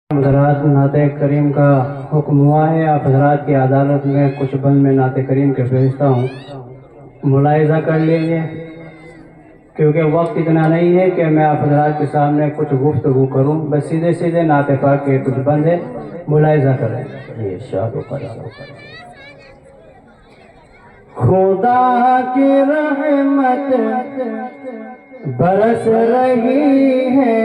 حضرات नात करीम का हुक्म हुआ है। आप हजरात की अदालत में कुछ बंद में नात करीम के फरिश्ता हूँ, मुलाहिजा कर लीजिए, क्योंकि वक्त इतना नहीं है कि मैं आप हजरात के सामने कुछ गुफ्तगू करूँ। बस सीधे सीधे नात पाक के कुछ बंद है, मुलाहिजा करें। खुदा की रहमत बरस रही है,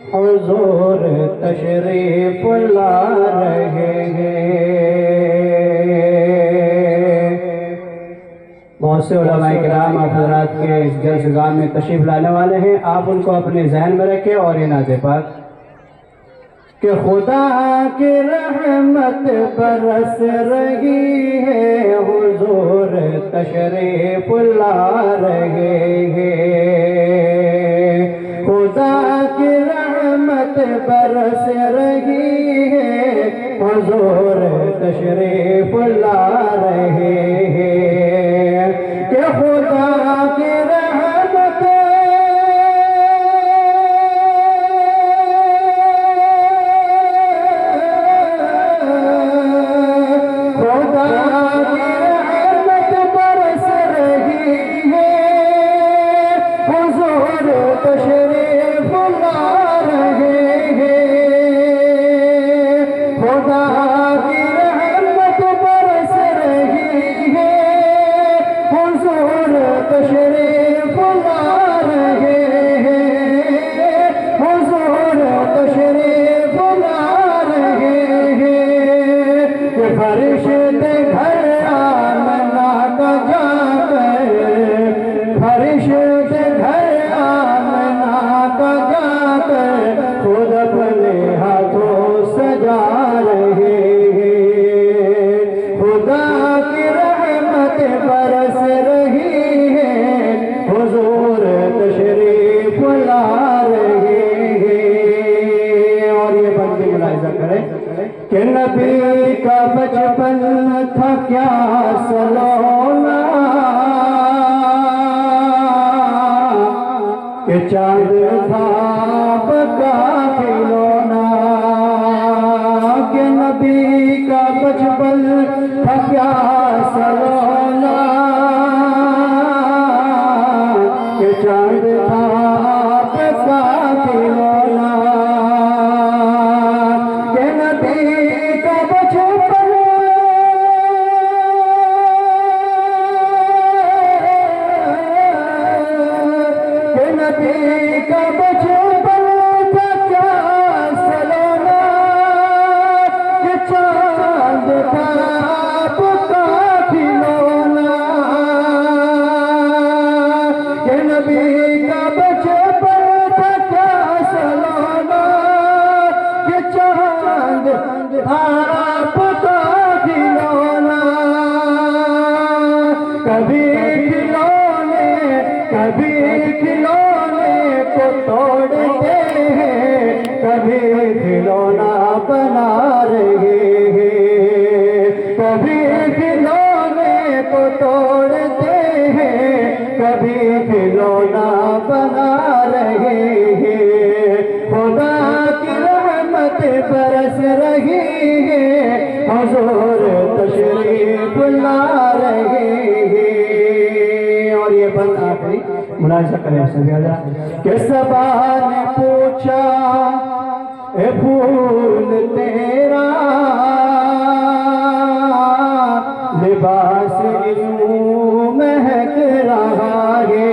हुजूर तशरीफ ला रहे हैं। बहुत से उलमाए किराम आप हज़रात के इस जलसगाह में तशरीफ लाने वाले हैं। आप उनको अपने जहन में रखें और ये नाज़े पाक कि खुदा की रहमत बरस रही है, हुजूर तशरीफ ला रहे हैं। खुदा की रहमत बरस रही है, हुजूर तशरीफ ला रहे हैं। कि खुदा की रहमत तशरीफ ला रहे हैं। खुदा की रहमत बरस रही है, हुजूर तशरीफ ला रहे हैं। हुजूर तशरीफ ला रहे हैं। कि फरिश्ते घर आमना का जाकर, फरिश्ते घर खुद अपने हाथों सजा रहे हैं। खुदा की रहमत बरस रही है, हुजूर तशरीफ ला रहे हैं। और ये बंदी मुलाहिजा करें कि नबी का बचपन था क्या सलोना, कि चांद था पका खिलौना। कि नबी का बचपन था क्या सलोना, कि चांद था पका खिलौना। कि नबी का बचपन नबी का बचपन था क्या सलोना, कि चांद था पका खिलौना। कि नबी का बचपन था क्या सलोना, कि चांद था पका खिलौना। कभी खिलौने को तोड़ते हैं, कभी खिलौना बना रहे हैं। कभी खिलौने को तोड़ते हैं, कभी खिलौना बना रहे हैं। खुदा की रहमत बरस रही है, हुजूर तशरीफ ला रहे हैं। और ये बंद आखिरी मुलाहिजा करें कि सबा ने पूछा ए फूल तेरा लिबास यूं महक रहा है।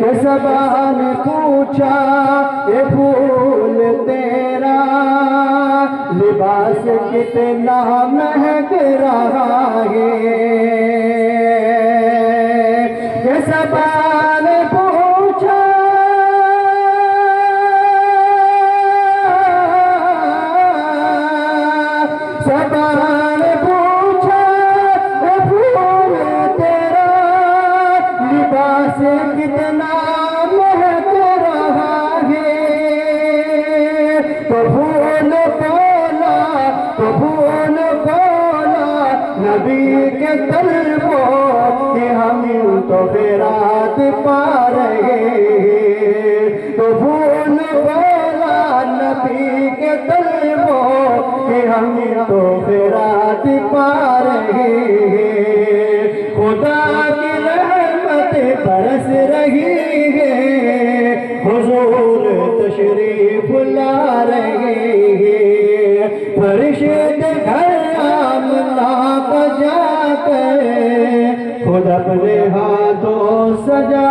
कि सबा ने पूछा ए फूल तेरा लिबास कितना महक रहा है। सबा ने पूछा सबा ने पूछा फूल तेरा लिबास कितना महक रहा है। तो फूल बोला नबी के तलबों कि हम तो खैरात पा रहे हैं। तो फूल बोला یہ طلبو کہ ہم تو خیرات پا رہے ہیں، خدا کی رحمت برس رہی ہے، حضور تشریف لا رہے ہیں، فرشتے گھر آمنا بجا کر خود اپنے ہاتھوں سجا